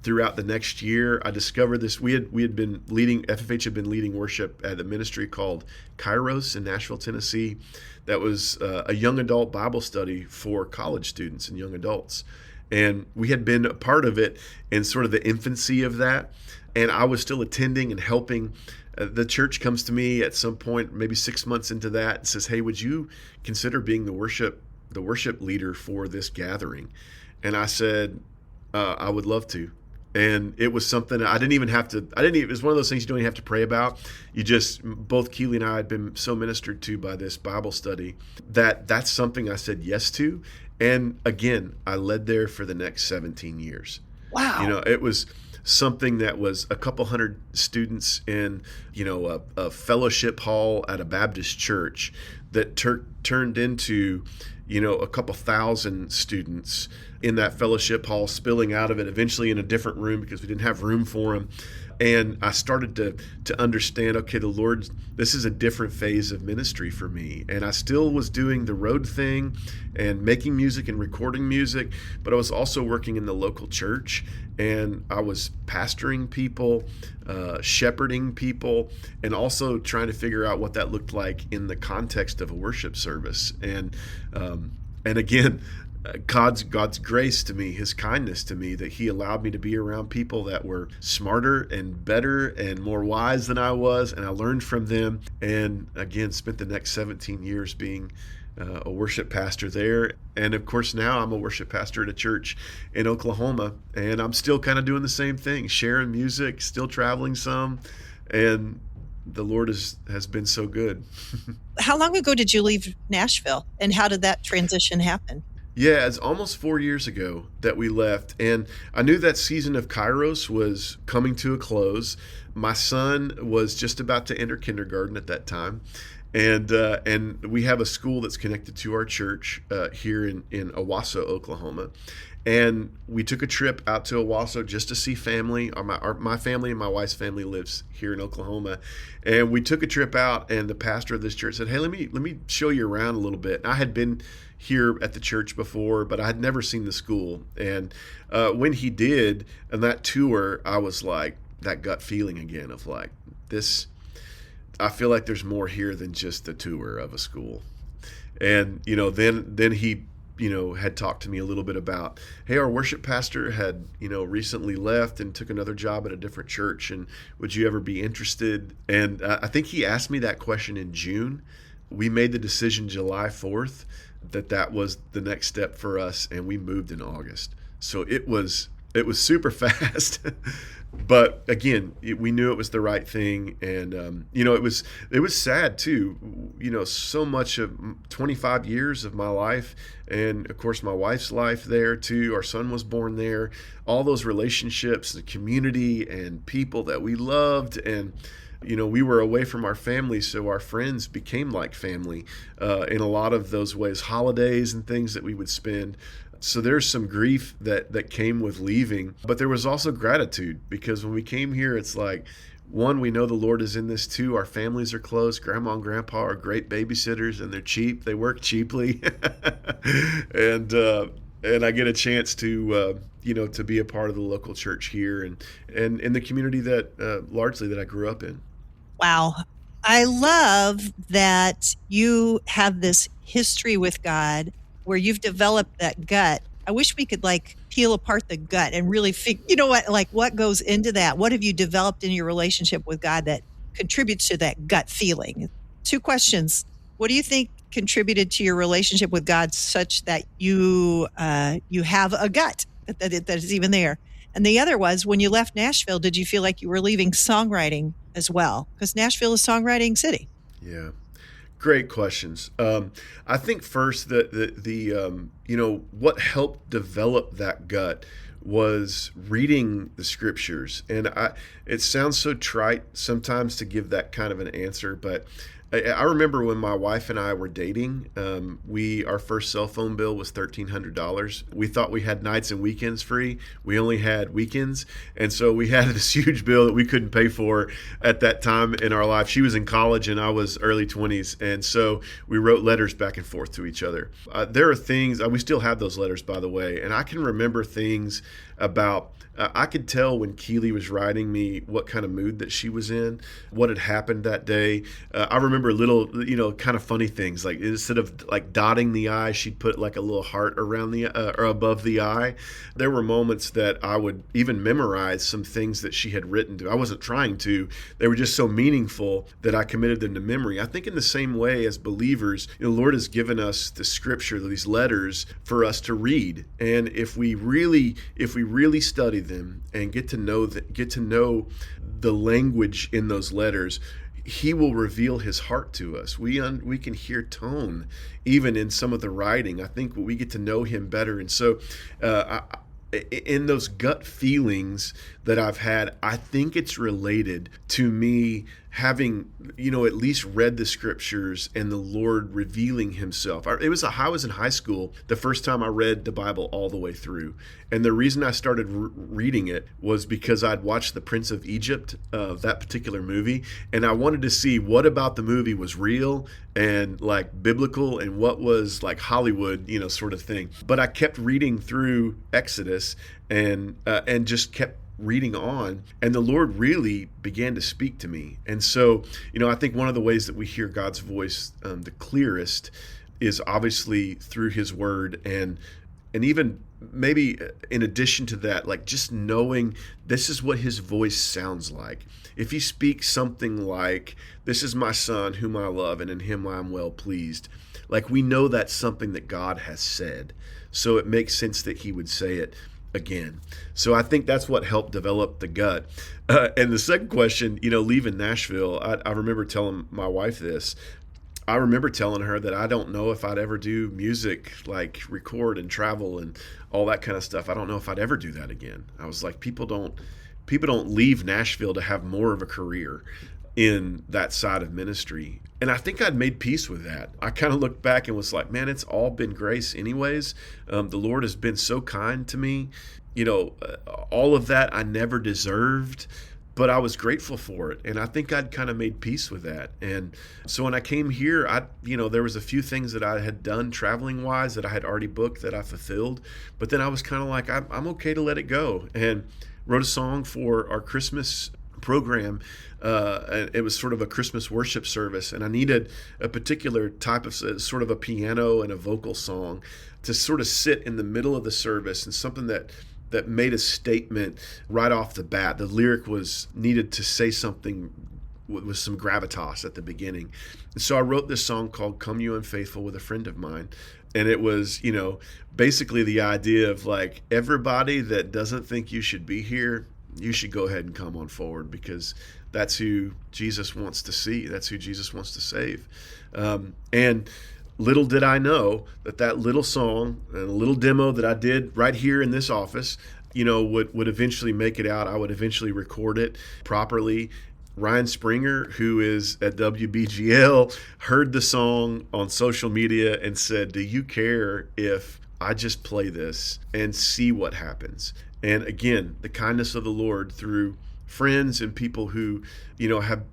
throughout the next year. I discovered this. We had been leading, FFH had been leading worship at a ministry called Kairos in Nashville, Tennessee. That was a young adult Bible study for college students and young adults. And we had been a part of it in sort of the infancy of that. And I was still attending and helping. The church comes to me at some point, maybe 6 months into that, and says, hey, would you consider being the worship leader for this gathering? And I said, I would love to. And it was something it was one of those things you don't even have to pray about. Both Keely and I had been so ministered to by this Bible study that's something I said yes to. And again, I led there for the next 17 years. Wow. It was something that was a couple hundred students in, a fellowship hall at a Baptist church that turned into, a couple thousand students in that fellowship hall, spilling out of it eventually in a different room because we didn't have room for them. And I started to understand, okay, the Lord, this is a different phase of ministry for me. And I still was doing the road thing and making music and recording music, but I was also working in the local church, and I was pastoring people, shepherding people, and also trying to figure out what that looked like in the context of a worship service. And again, God's grace to me, his kindness to me, that he allowed me to be around people that were smarter and better and more wise than I was, and I learned from them. And again, spent the next 17 years being a worship pastor there. And of course, now I'm a worship pastor at a church in Oklahoma, and I'm still kind of doing the same thing, sharing music, still traveling some, and the Lord has been so good. How long ago did you leave Nashville, and how did that transition happen? Yeah, it's almost 4 years ago that we left, and I knew that season of Kairos was coming to a close. My son was just about to enter kindergarten at that time, and we have a school that's connected to our church here in Owasso, Oklahoma. And we took a trip out to Owasso just to see family. My family and my wife's family lives here in Oklahoma, and we took a trip out. And the pastor of this church said, "Hey, let me show you around a little bit." And I had been here at the church before, but I had never seen the school. And when he did, on that tour, I was like, that gut feeling again of like, this. I feel like there's more here than just the tour of a school. And then he had talked to me a little bit about, hey, our worship pastor had, recently left and took another job at a different church, and would you ever be interested? And I think he asked me that question in June. We made the decision July 4th that was the next step for us, and we moved in August. So it was super fast. But again, we knew it was the right thing, and it was sad too. So much of 25 years of my life, and of course my wife's life there too. Our son was born there. All those relationships, the community, and people that we loved, and we were away from our family, so our friends became like family in a lot of those ways. Holidays and things that we would spend. So there's some grief that came with leaving, but there was also gratitude, because when we came here, it's like, one, we know the Lord is in this too. Our families are close. Grandma and Grandpa are great babysitters, and they're cheap. They work cheaply, and I get a chance to to be a part of the local church here and in the community that largely that I grew up in. Wow. I love that you have this history with God where you've developed that gut. I wish we could peel apart the gut and really what goes into that? What have you developed in your relationship with God that contributes to that gut feeling? 2 questions. What do you think contributed to your relationship with God such that you have a gut that is even there? And the other was, when you left Nashville, did you feel like you were leaving songwriting as well? Because Nashville is songwriting city. Yeah. Great questions. I think first that what helped develop that gut was reading the scriptures. And it sounds so trite sometimes to give that kind of an answer, but I remember when my wife and I were dating, our first cell phone bill was $1,300. We thought we had nights and weekends free. We only had weekends. And so we had this huge bill that we couldn't pay for at that time in our life. She was in college and I was early 20s. And so we wrote letters back and forth to each other. There are things, we still have those letters, by the way, and I can remember things about I could tell when Keely was writing me what kind of mood that she was in, what had happened that day. I remember little, kind of funny things, like instead of dotting the I, she'd put a little heart around the or above the I. There were moments that I would even memorize some things that she had written to. I wasn't trying to. They were just so meaningful that I committed them to memory. I think in the same way as believers, the Lord has given us the scripture, these letters for us to read. And if we really study them and get to know the language in those letters, he will reveal his heart to us. We can hear tone even in some of the writing. I think we get to know him better. And so in those gut feelings that I've had, I think it's related to me having, at least read the scriptures and the Lord revealing himself. I was in high school the first time I read the Bible all the way through. And the reason I started reading it was because I'd watched The Prince of Egypt, that particular movie. And I wanted to see what about the movie was real and like biblical and what was like Hollywood, sort of thing. But I kept reading through Exodus and just kept reading on, and the Lord really began to speak to me. And so, I think one of the ways that we hear God's voice the clearest is obviously through his word, and even maybe in addition to that, like just knowing this is what his voice sounds like. If he speaks something like, "This is my son whom I love, and in him I am well pleased," like we know that's something that God has said. So it makes sense that he would say it again. So I think that's what helped develop the gut. And the second question, leaving Nashville, I remember telling my wife this. I remember telling her that I don't know if I'd ever do music, like record and travel and all that kind of stuff. I don't know if I'd ever do that again. I was like, people don't leave Nashville to have more of a career in that side of ministry. And I think I'd made peace with that. I kind of looked back and was like, man, it's all been grace anyways. The Lord has been so kind to me. All of that I never deserved, but I was grateful for it. And I think I'd kind of made peace with that. And so when I came here, there was a few things that I had done traveling wise that I had already booked that I fulfilled. But then I was kind of like, I'm okay to let it go. And wrote a song for our Christmas program. It was sort of a Christmas worship service, and I needed a particular type of sort of a piano and a vocal song to sort of sit in the middle of the service, and something that made a statement right off the bat. The lyric needed to say something with some gravitas at the beginning. And so I wrote this song called "Come You Unfaithful" with a friend of mine. And it was, basically the idea of like, everybody that doesn't think you should be here, you should go ahead and come on forward, because that's who Jesus wants to see. That's who Jesus wants to save. And little did I know that little song and a little demo that I did right here in this office, would eventually make it out. I would eventually record it properly. Ryan Springer, who is at WBGL, heard the song on social media and said, "Do you care if I just play this and see what happens?" And again, the kindness of the Lord through friends and people who, have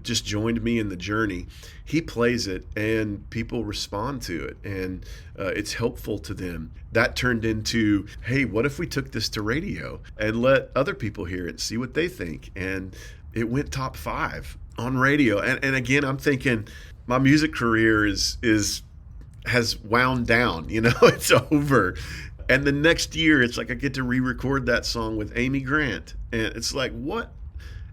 just joined me in the journey. He plays it and people respond to it, and it's helpful to them. That turned into, hey, what if we took this to radio and let other people hear it and see what they think? And it went top 5 on radio. And again, I'm thinking my music career has wound down, it's over. And the next year, it's like I get to re-record that song with Amy Grant. And it's like, what?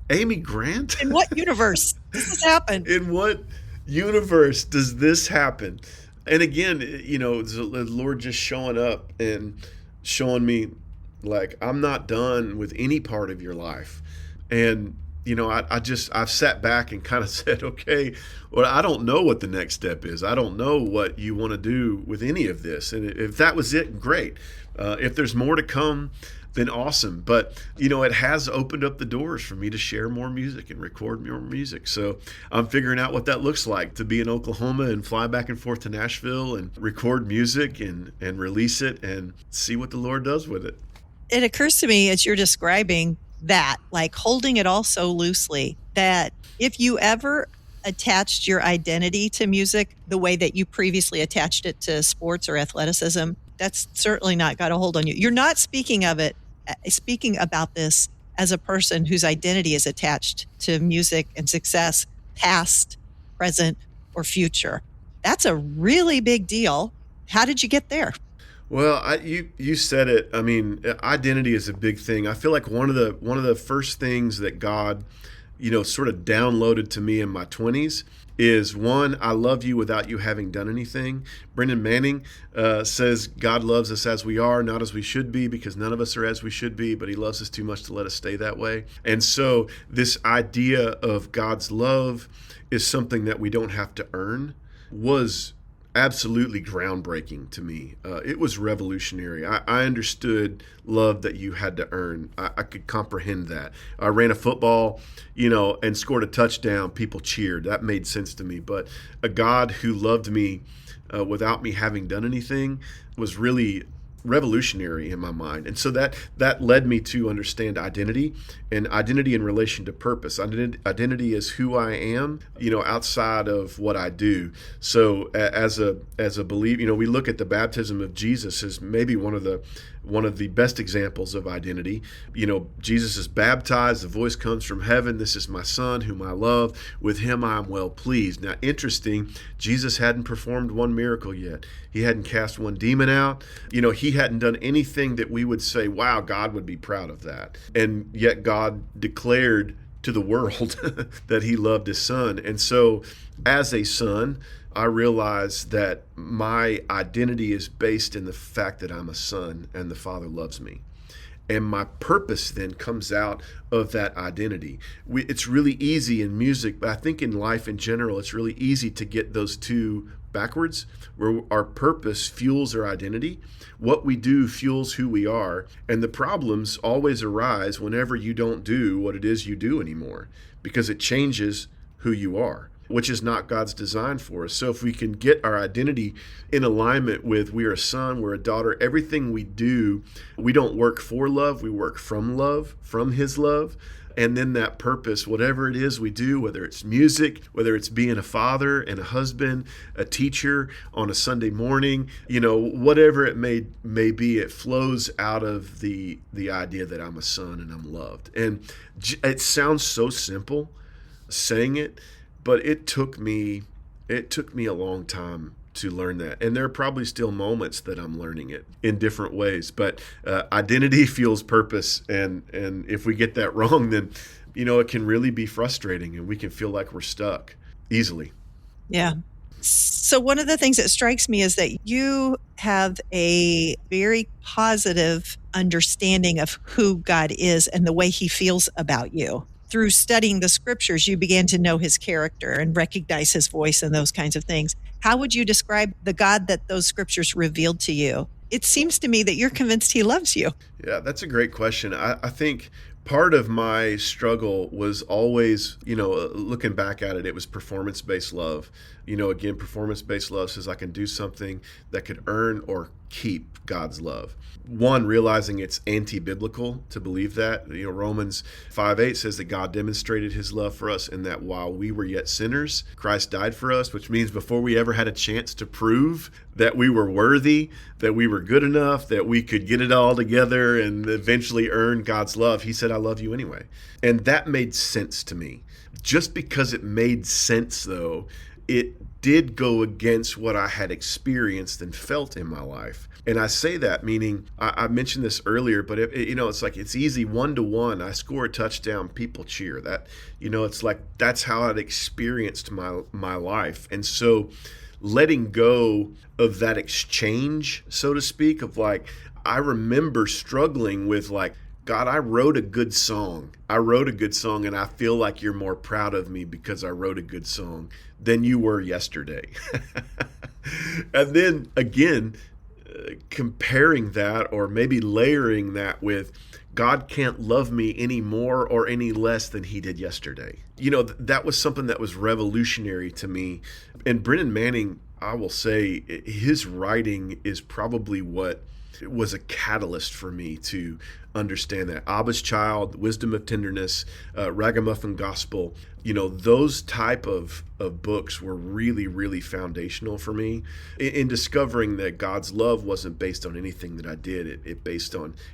Amy Grant? In what universe does this happen? In what universe does this happen? And again, the Lord just showing up and showing me, like, I'm not done with any part of your life. And I've sat back and kind of said, okay, well, I don't know what the next step is. I don't know what you want to do with any of this. And if that was it, great. If there's more to come, then awesome. But, it has opened up the doors for me to share more music and record more music. So I'm figuring out what that looks like, to be in Oklahoma and fly back and forth to Nashville and record music and release it and see what the Lord does with it. It occurs to me as you're describing that, like holding it all so loosely, that if you ever attached your identity to music the way that you previously attached it to sports or athleticism, that's certainly not got a hold on you. You're not speaking about this as a person whose identity is attached to music and success, past, present, or future. That's a really big deal. How did you get there? Well, you said it. I mean, identity is a big thing. I feel like one of the first things that God, sort of downloaded to me in my 20s is, one, I love you without you having done anything. Brendan Manning says God loves us as we are, not as we should be, because none of us are as we should be, but he loves us too much to let us stay that way. And so this idea of God's love is something that we don't have to earn was absolutely groundbreaking to me. It was revolutionary. I understood love that you had to earn. I could comprehend that. I ran a football, and scored a touchdown. People cheered. That made sense to me. But a God who loved me without me having done anything was really revolutionary in my mind. And so that led me to understand identity, and identity in relation to purpose. Identity is who I am, outside of what I do. So as a believer, we look at the baptism of Jesus as maybe one of the best examples of identity. Jesus is baptized, the voice comes from heaven, "This is my son whom I love, with him I am well pleased." Now, interesting, Jesus hadn't performed one miracle yet. He hadn't cast one demon out. He hadn't done anything that we would say, wow, God would be proud of that. And yet God declared to the world that he loved his son. And so as a son, I realize that my identity is based in the fact that I'm a son and the Father loves me. And my purpose then comes out of that identity. It's really easy in music, but I think in life in general, it's really easy to get those two backwards, where our purpose fuels our identity. What we do fuels who we are. And the problems always arise whenever you don't do what it is you do anymore, because it changes who you are, which is not God's design for us. So if we can get our identity in alignment with we are a son, we're a daughter, everything we do, we don't work for love, we work from love, from his love. And then that purpose, whatever it is we do, whether it's music, whether it's being a father and a husband, a teacher on a Sunday morning, whatever it may be, it flows out of the idea that I'm a son and I'm loved. And it sounds so simple saying it, but it took me a long time to learn that. And there are probably still moments that I'm learning it in different ways. But identity fuels purpose. And if we get that wrong, then, it can really be frustrating and we can feel like we're stuck easily. Yeah. So one of the things that strikes me is that you have a very positive understanding of who God is and the way he feels about you. Through studying the scriptures, you began to know his character and recognize his voice and those kinds of things. How would you describe the God that those scriptures revealed to you? It seems to me that you're convinced he loves you. Yeah, that's a great question. I think part of my struggle was always, looking back at it, it was performance-based love. Again, performance-based love says I can do something that could earn or keep God's love. One, realizing it's anti-biblical to believe that. Romans 5:8 says that God demonstrated his love for us in that while we were yet sinners, Christ died for us, which means before we ever had a chance to prove that we were worthy, that we were good enough, that we could get it all together and eventually earn God's love, he said, I love you anyway. And that made sense to me. Just because it made sense, though, it did go against what I had experienced and felt in my life. And I say that meaning, I mentioned this earlier, but it's like it's easy 1-to-1. I score a touchdown, people cheer. That, it's like that's how I'd experienced my life. And so letting go of that exchange, so to speak, of like, I remember struggling with like, God, I wrote a good song. And I feel like you're more proud of me because I wrote a good song than you were yesterday. And then again, comparing that or maybe layering that with God can't love me any more or any less than he did yesterday. That was something that was revolutionary to me. And Brennan Manning, I will say, his writing is probably what was a catalyst for me to understand that. Abba's Child, Wisdom of Tenderness, Ragamuffin Gospel, those type of books were really, really foundational for me in discovering that God's love wasn't based on anything that I did. It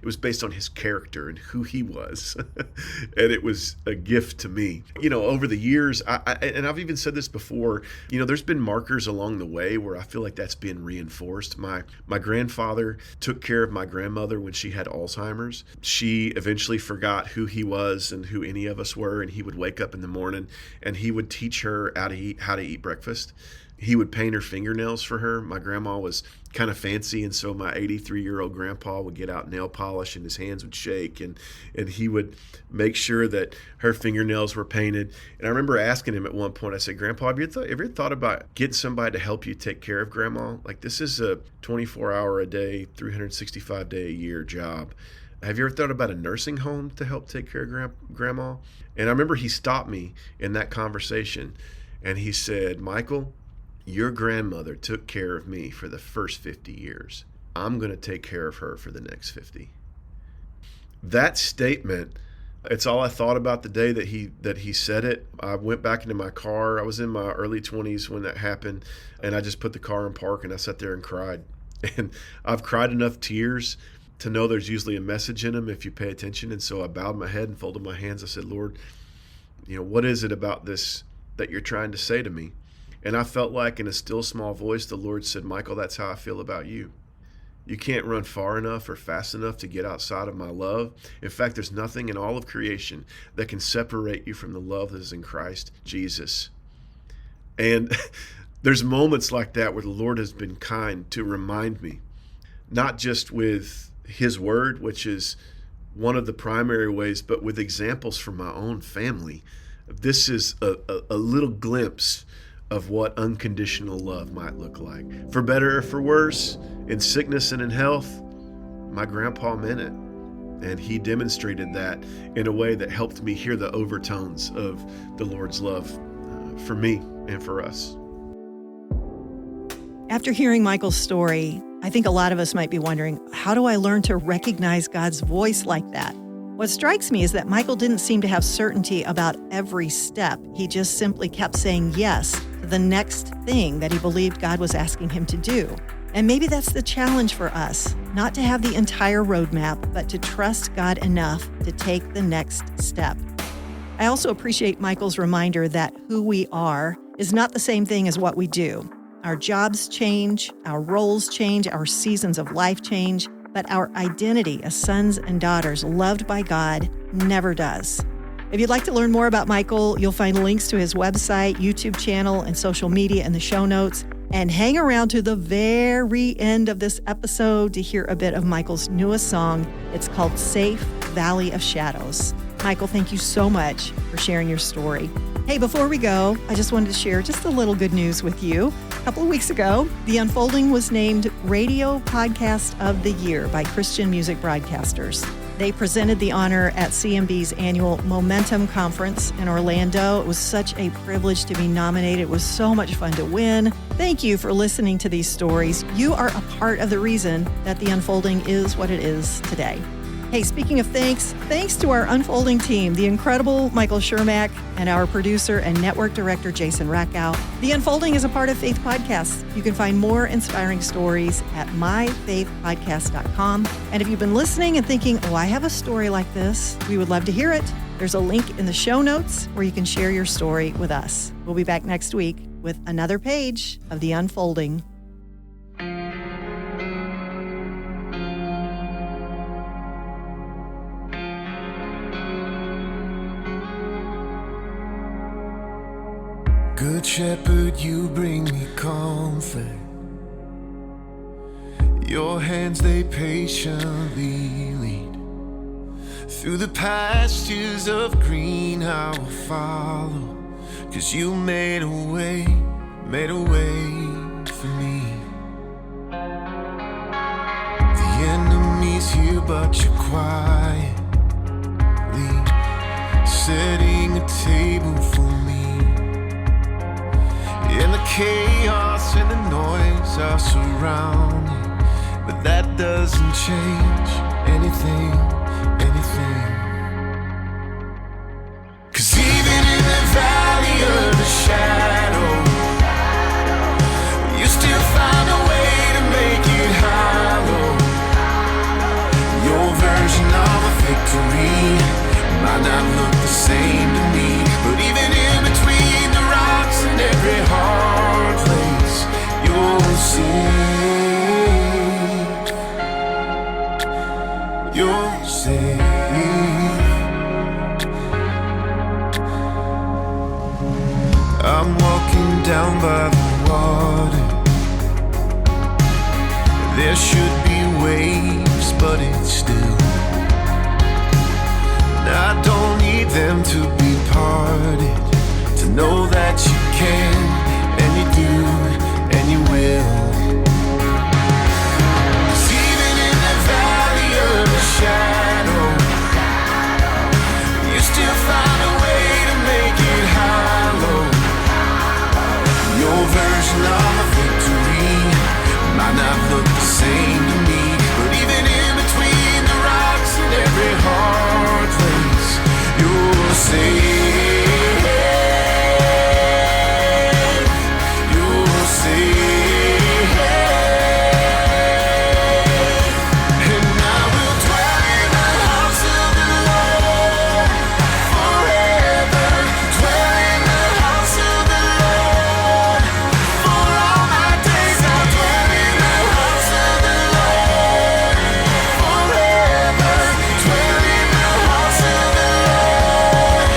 was based on his character and who he was. And it was a gift to me. Over the years, and I've even said this before, there's been markers along the way where I feel like that's been reinforced. My grandfather took care of my grandmother when she had Alzheimer's. She eventually forgot who he was and who any of us were, and he would wake up in the morning and he would teach her how to eat breakfast. He would paint her fingernails for her. My grandma was kind of fancy, and so my 83-year-old grandpa would get out nail polish and his hands would shake, and he would make sure that her fingernails were painted. And I remember asking him at one point, I said, Grandpa, have you ever thought about getting somebody to help you take care of Grandma? Like, this is a 24-hour-a-day, 365-day-a-year job. Have you ever thought about a nursing home to help take care of Grandma? And I remember he stopped me in that conversation, and he said, Michael, your grandmother took care of me for the first 50 years. I'm going to take care of her for the next 50. That statement, it's all I thought about the day that he said it. I went back into my car. I was in my early 20s when that happened, and I just put the car in park and I sat there and cried. And I've cried enough tears to know there's usually a message in them if you pay attention. And so I bowed my head and folded my hands. I said, Lord, what is it about this that you're trying to say to me? And I felt like in a still small voice, the Lord said, Michael, that's how I feel about you. You can't run far enough or fast enough to get outside of my love. In fact, there's nothing in all of creation that can separate you from the love that is in Christ Jesus. And there's moments like that where the Lord has been kind to remind me, not just with his word, which is one of the primary ways, but with examples from my own family. This is a little glimpse of what unconditional love might look like. For better or for worse, in sickness and in health, my grandpa meant it. And he demonstrated that in a way that helped me hear the overtones of the Lord's love for me and for us. After hearing Michael's story, I think a lot of us might be wondering, how do I learn to recognize God's voice like that? What strikes me is that Michael didn't seem to have certainty about every step. He just simply kept saying yes to the next thing that he believed God was asking him to do. And maybe that's the challenge for us, not to have the entire roadmap, but to trust God enough to take the next step. I also appreciate Michael's reminder that who we are is not the same thing as what we do. Our jobs change, our roles change, our seasons of life change, but our identity as sons and daughters loved by God never does. If you'd like to learn more about Michael, you'll find links to his website, YouTube channel, and social media in the show notes. And hang around to the very end of this episode to hear a bit of Michael's newest song. It's called Safe Valley of Shadows. Michael, thank you so much for sharing your story. Hey, before we go, I just wanted to share just a little good news with you. A couple of weeks ago, The Unfolding was named Radio Podcast of the Year by Christian Music Broadcasters. They presented the honor at CMB's annual Momentum Conference in Orlando. It was such a privilege to be nominated. It was so much fun to win. Thank you for listening to these stories. You are a part of the reason that The Unfolding is what it is today. Hey, speaking of thanks to our Unfolding team, the incredible Michael Shermack and our producer and network director, Jason Rackow. The Unfolding is a part of Faith Podcasts. You can find more inspiring stories at myfaithpodcast.com. And if you've been listening and thinking, I have a story like this, we would love to hear it. There's a link in the show notes where you can share your story with us. We'll be back next week with another page of The Unfolding. Good shepherd, you bring me comfort. Your hands, they patiently lead. Through the pastures of green I will follow, 'cause you made a way for me. The enemy's here, but you're quietly setting a table for me. And the chaos and the noise are surrounding, but that doesn't change anything. 'Cause even in the valley of the shadow, you still find a way to make it hollow. Your version of a victory might not look the same to me, but even in between the rocks and every hard place, you're safe. You're safe. I'm walking down by the parted. There should be waves, but it's still. And I don't need them to be parted to know that you can, and you do, and you will. 'Cause even in the valley of the shadow, you still find a way to make it hollow. Your version of a victory might not look the same to me, but even in between the rocks and every hard place, you're safe. You're safe. And I will dwell in the house of the Lord forever. Dwell in the house of the Lord for all my days. I'll dwell in the house of the Lord forever. Dwell in the house of the Lord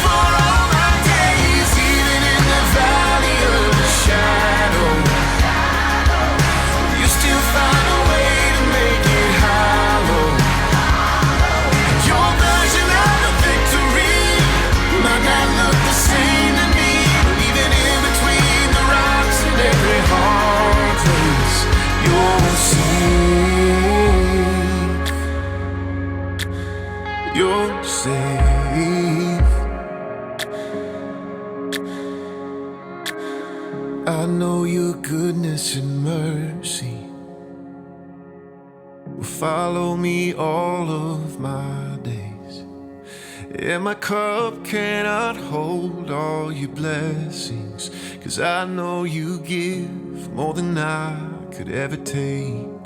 for all my days. Even in the valley of the shadow, you still find a way to make it hollow. Your version of a victory might not look the same to me, but even in between the rocks and every hard place, you're safe. You're safe. I know your goodness and mercy will follow me all of my days. And my cup cannot hold all your blessings, 'cause I know you give more than I could ever take.